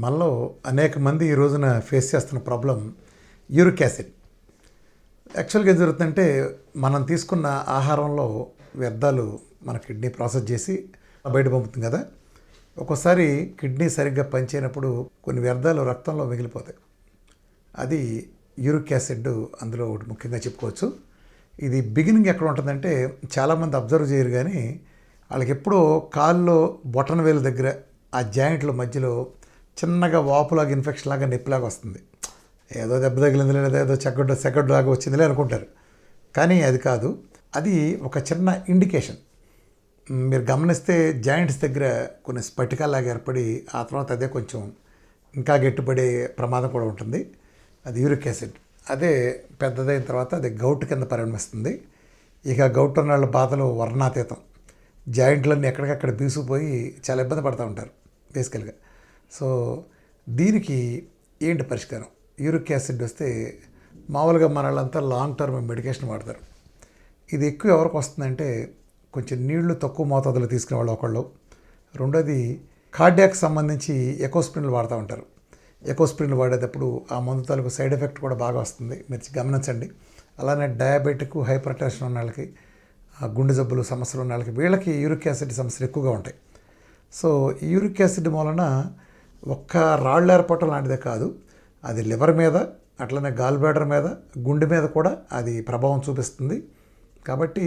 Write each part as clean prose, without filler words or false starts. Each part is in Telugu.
మనలో అనేక మంది ఈ రోజున ఫేస్ చేస్తున్న ప్రాబ్లం యూరిక్ యాసిడ్. యాక్చువల్గా ఏం జరుగుతుందంటే మనం తీసుకున్న ఆహారంలో వ్యర్థాలు మన కిడ్నీ ప్రాసెస్ చేసి బయట పంపుతుంది కదా. ఒక్కోసారి కిడ్నీ సరిగ్గా పనిచేయనప్పుడు కొన్ని వ్యర్థాలు రక్తంలో మిగిలిపోతాయి. అది యూరిక్ యాసిడ్ అందులో ఒకటి ముఖ్యంగా చెప్పుకోవచ్చు. ఇది బిగినింగ్ ఎక్కడ ఉంటుందంటే చాలామంది అబ్జర్వ్ చేయరు, కానీ వాళ్ళకి ఎప్పుడో కాల్లో బొటన వేలు దగ్గర ఆ జాయింట్ల మధ్యలో చిన్నగా వాపులాగా ఇన్ఫెక్షన్ లాగా నొప్పిలాగా వస్తుంది. ఏదో దెబ్బ తగిలింది లేదా ఏదో సెగడ్డు లాగా వచ్చిందిలే అనుకుంటారు, కానీ అది కాదు. అది ఒక చిన్న ఇండికేషన్. మీరు గమనిస్తే జాయింట్స్ దగ్గర కొన్ని స్ఫటికాలాగా ఏర్పడి ఆ తర్వాత అదే కొంచెం ఇంకా గట్టిపడే ప్రమాదం కూడా ఉంటుంది. అది యూరిక్ యాసిడ్. అదే పెద్దదైన తర్వాత అది గౌట్ కింద పరిణమిస్తుంది. ఇక గౌట్ ఉన్న వాళ్ళ బాధలు వర్ణాతీతం. జాయింట్లన్నీ ఎక్కడికక్కడ బీసుకుపోయి చాలా ఇబ్బంది పడుతూ ఉంటారు బేసికల్గా. సో దీనికి ఏంటి పరిష్కారం? యూరిక్ యాసిడ్ వస్తే మామూలుగా మన వాళ్ళంతా లాంగ్ టర్మ్ మెడికేషన్ వాడతారు. ఇది ఎక్కువ ఎవరికి వస్తుందంటే కొంచెం నీళ్లు తక్కువ మోతాదులో తీసుకునే వాళ్ళు ఒకళ్ళు. రెండోది కార్డియాక్ సంబంధించి ఎకోస్ప్రిన్లు వాడుతూ ఉంటారు. ఎకోస్ప్రిన్లు వాడేటప్పుడు ఆ మందు తాలూకు సైడ్ ఎఫెక్ట్ కూడా బాగా వస్తుంది, మీరు గమనించండి. అలానే డయాబెటిక్, హైపర్ టెన్షన్ ఉన్న వాళ్ళకి, గుండె జబ్బులు సమస్యలు ఉన్న వాళ్ళకి, వీళ్ళకి యూరిక్ యాసిడ్ సమస్యలు ఎక్కువగా ఉంటాయి. సో ఈ యూరిక్ యాసిడ్ మూలన ఒక్క రాళ్ళు ఏర్పడటం లాంటిదే కాదు, అది లివర్ మీద, అట్లనే గాల్ బ్లాడర్ మీద, గుండె మీద కూడా అది ప్రభావం చూపిస్తుంది. కాబట్టి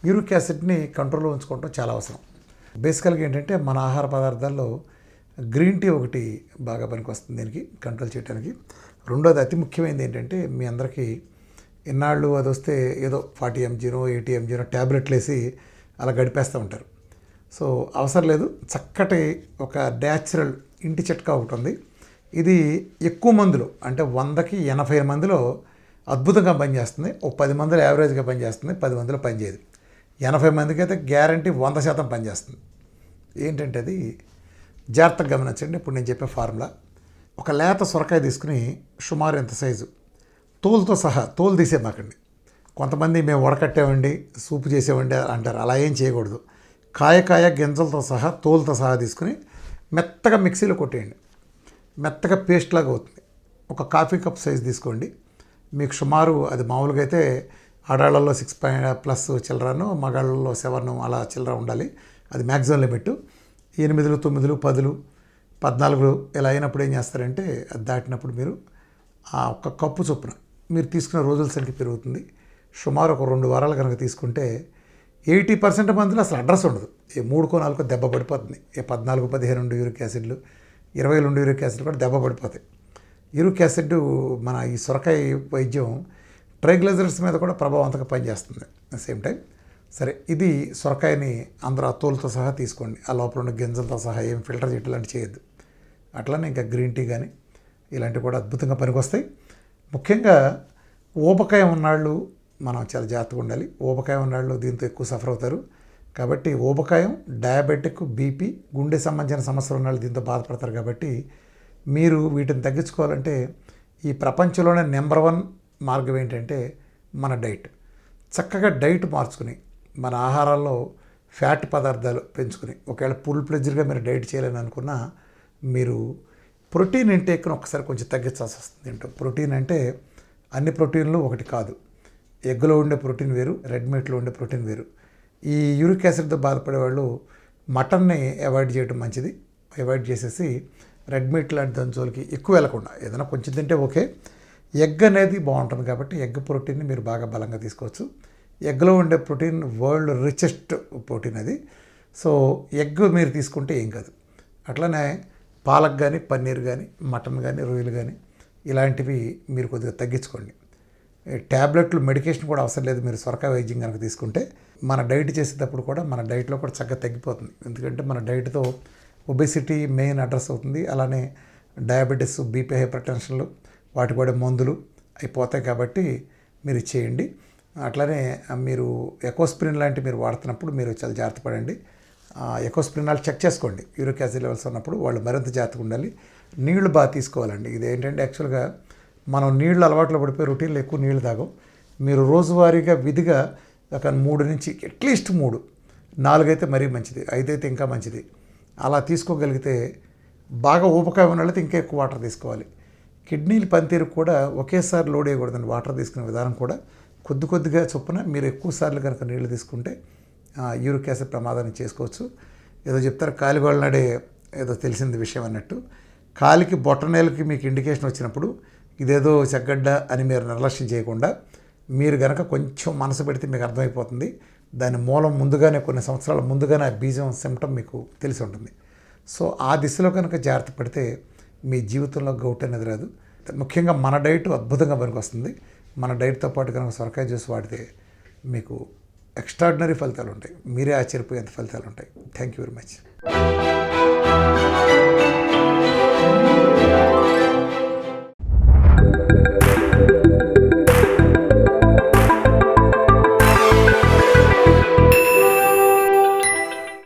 యూరిక్ యాసిడ్ని కంట్రోల్లో ఉంచుకోవడం చాలా అవసరం. బేసికల్గా ఏంటంటే మన ఆహార పదార్థాల్లో గ్రీన్ టీ ఒకటి బాగా పనికొస్తుంది దీనికి కంట్రోల్ చేయడానికి. రెండోది అతి ముఖ్యమైనది ఏంటంటే, మీ అందరికీ ఇన్నాళ్ళు అది వస్తే ఏదో 40 mgనో 80 mgనో ట్యాబ్లెట్లు వేసి అలా గడిపేస్తూ ఉంటారు. సో అవసరం లేదు. చక్కటి ఒక న్యాచురల్ ఇంటి చిట్కా ఒకటి ఉంది. ఇది ఎక్కువ మందిలో అంటే 100కి 80 మందిలో అద్భుతంగా పనిచేస్తుంది. ఓ 10 మందిలో యావరేజ్గా పనిచేస్తుంది, 10 మందిలో పనిచేయదు. 80 మందికి అయితే గ్యారంటీ 100% పనిచేస్తుంది. ఏంటంటే అది జాగ్రత్తగా గమనించండి. ఇప్పుడు నేను చెప్పే ఫార్ములా, ఒక లేత సొరకాయ తీసుకుని సుమారు ఎంత సైజు తోలుతో సహా, తోలు తీసేమాకండి. కొంతమంది మేము వడకట్టామండి, సూపు చేసేవండి అంటారు. అలా ఏం చేయకూడదు. కాయ గింజలతో సహా, తోలుతో సహా తీసుకుని మెత్తగా మిక్సీలో కొట్టేయండి. మెత్తగా పేస్ట్ లాగా అవుతుంది. ఒక కాఫీ కప్ సైజ్ తీసుకోండి. మీకు సుమారు అది మామూలుగా అయితే ఆడాళ్ళలో 6+ చిల్లరను, మగాళ్ళలో 7 అలా చిల్లర ఉండాలి. అది మ్యాక్సిమం లిమిట్. 8, 9, 10, 14 ఇలా అయినప్పుడు ఏం చేస్తారంటే, అది దాటినప్పుడు మీరు ఆ ఒక్క కప్పు చొప్పున మీరు తీసుకున్న రోజుల సంఖ్య పెరుగుతుంది. సుమారు ఒక 2 వారాలు కనుక తీసుకుంటే 80% మందిలో అసలు అడ్రస్ ఉండదు. ఏ 3-4 దెబ్బ పడిపోతుంది. ఏ 14-15 యూరిక్ యాసిడ్లు, 20 యూరిక్ యాసిడ్ కూడా దెబ్బ పడిపోతాయి. యూరిక్ యాసిడ్ మన ఈ సొరకాయ వైద్యం ట్రైగ్లిజరైడ్స్ మీద కూడా ప్రభావవంతంగా పనిచేస్తుంది సేమ్ టైం. సరే, ఇది సొరకాయని అందరూ ఆ తోలుతో సహా తీసుకోండి. ఆ లోపల ఉన్న గింజలతో సహా ఏం ఫిల్టర్ చేయడం లాంటి చేయొద్దు. అట్లనే ఇంకా గ్రీన్ టీ కానీ ఇలాంటివి కూడా అద్భుతంగా పనికొస్తాయి. ముఖ్యంగా ఊబకాయం ఉన్నాళ్ళు మనం చాలా జాగ్రత్తగా ఉండాలి. ఊబకాయం ఉన్నాళ్ళు దీంతో ఎక్కువ సఫర్ అవుతారు. కాబట్టి ఊబకాయం, డయాబెటిక్, బీపీ, గుండె సంబంధించిన సమస్యలు ఉన్నాళ్ళు దీంతో బాధపడతారు. కాబట్టి మీరు వీటిని తగ్గించుకోవాలంటే ఈ ప్రపంచంలోనే నెంబర్ 1 మార్గం ఏంటంటే మన డైట్. చక్కగా డైట్ మార్చుకుని మన ఆహారాల్లో ఫ్యాట్ పదార్థాలు పెంచుకుని, ఒకవేళ ఫుల్ ప్లెజ్డ్గా మీరు డైట్ చేయాలని అనుకున్నా మీరు ప్రోటీన్ ఇంటేక్ను ఒకసారి కొంచెం తగ్గించాల్సి వస్తుంది. ఏంటో ప్రోటీన్ అంటే అన్ని ప్రోటీన్లు ఒకటి కాదు. ఎగ్గులో ఉండే ప్రోటీన్ వేరు, రెడ్ మీట్లో ఉండే ప్రోటీన్ వేరు. ఈ యూరిక్ యాసిడ్తో బాధపడే వాళ్ళు మటన్ని అవాయిడ్ చేయడం మంచిది. అవాయిడ్ చేసేసి రెడ్ మీట్ లాంటి దంచులకి ఎక్కువ వెళ్ళకుండా ఏదైనా కొంచెం తింటే ఓకే. ఎగ్ అనేది బాగుంటుంది కాబట్టి ఎగ్ ప్రోటీన్ని మీరు బాగా బలంగా తీసుకోవచ్చు. ఎగ్లో ఉండే ప్రోటీన్ వరల్డ్ రిచెస్ట్ ప్రోటీన్ అది. సో ఎగ్ మీరు తీసుకుంటే ఏం కాదు. అట్లనే పాలక్ కానీ, పన్నీర్ కానీ, మటన్ కానీ, రొయ్యలు కానీ ఇలాంటివి మీరు కొద్దిగా తగ్గించుకోండి. ట్యాబ్లెట్లు, మెడికేషన్ కూడా అవసరం లేదు. మీరు సొరకాయ వైద్యం కనుక తీసుకుంటే మన డైట్ చేసేటప్పుడు కూడా మన డైట్లో కూడా చక్కగా తగ్గిపోతుంది. ఎందుకంటే మన డైట్తో ఒబెసిటీ మెయిన్ అడ్రస్ అవుతుంది. అలానే డయాబెటీస్, బీపీ, హైపర్ టెన్షన్లు, వాటి కూడా మందులు అయిపోతాయి. కాబట్టి మీరు చేయండి. అట్లనే మీరు ఎకోస్ప్రిన్ లాంటివి మీరు వాడుతున్నప్పుడు మీరు చాలా జాగ్రత్త పడండి. ఎకోస్ప్రిన్ వాళ్ళు చెక్ చేసుకోండి. యూరిక్ యాసిడ్ లెవెల్స్ ఉన్నప్పుడు వాళ్ళు మరింత జాగ్రత్తగా ఉండాలి. నీళ్లు బాగా తీసుకోవాలండి. ఇది ఏంటంటే యాక్చువల్గా మనం నీళ్ళు అలవాట్లో పడిపోయి రొటీన్లో ఎక్కువ నీళ్ళు తాగం. మీరు రోజువారీగా విధిగా ఒక 3 నుంచి అట్లీస్ట్ 3, 4 అయితే మరీ మంచిది, 5 అయితే ఇంకా మంచిది. అలా తీసుకోగలిగితే బాగా ఊబకాయ ఉన్న వాళ్ళైతే ఇంకా ఎక్కువ వాటర్ తీసుకోవాలి. కిడ్నీల పనితీరు కూడా ఒకేసారి లోడ్ వేయకూడదండి. వాటర్ తీసుకునే విధానం కూడా కొద్ది కొద్దిగా చొప్పున మీరు ఎక్కువ సార్లు కనుక నీళ్లు తీసుకుంటే యూరిక్ యాసిడ్ ప్రమాదాన్ని చేసుకోవచ్చు. ఏదో చెప్తారు కాలిగోళ్ళనాడే ఏదో తెలిసింది విషయం అన్నట్టు, కాలికి బొట్టనేలకి మీకు ఇండికేషన్ వచ్చినప్పుడు ఇదేదో చెగ్గడ్డ అని మీరు నిర్లక్ష్యం చేయకుండా మీరు కనుక కొంచెం మనసు పెడితే మీకు అర్థమైపోతుంది. దాని మూలం ముందుగానే కొన్ని సంవత్సరాల ముందుగానే ఆ బీజం సిమ్టమ్ మీకు తెలిసి ఉంటుంది. సో ఆ దిశలో కనుక జాగ్రత్త పడితే మీ జీవితంలో గౌట్ అనేది రాదు. ముఖ్యంగా మన డైట్ అద్భుతంగా పనికొస్తుంది. మన డైట్తో పాటు కనుక సొరకాయ జ్యూస్ వాడితే మీకు ఎక్స్ట్రాడినరీ ఫలితాలు ఉంటాయి. మీరే ఆశ్చర్యపోయేంత ఫలితాలు ఉంటాయి. Thank you very much.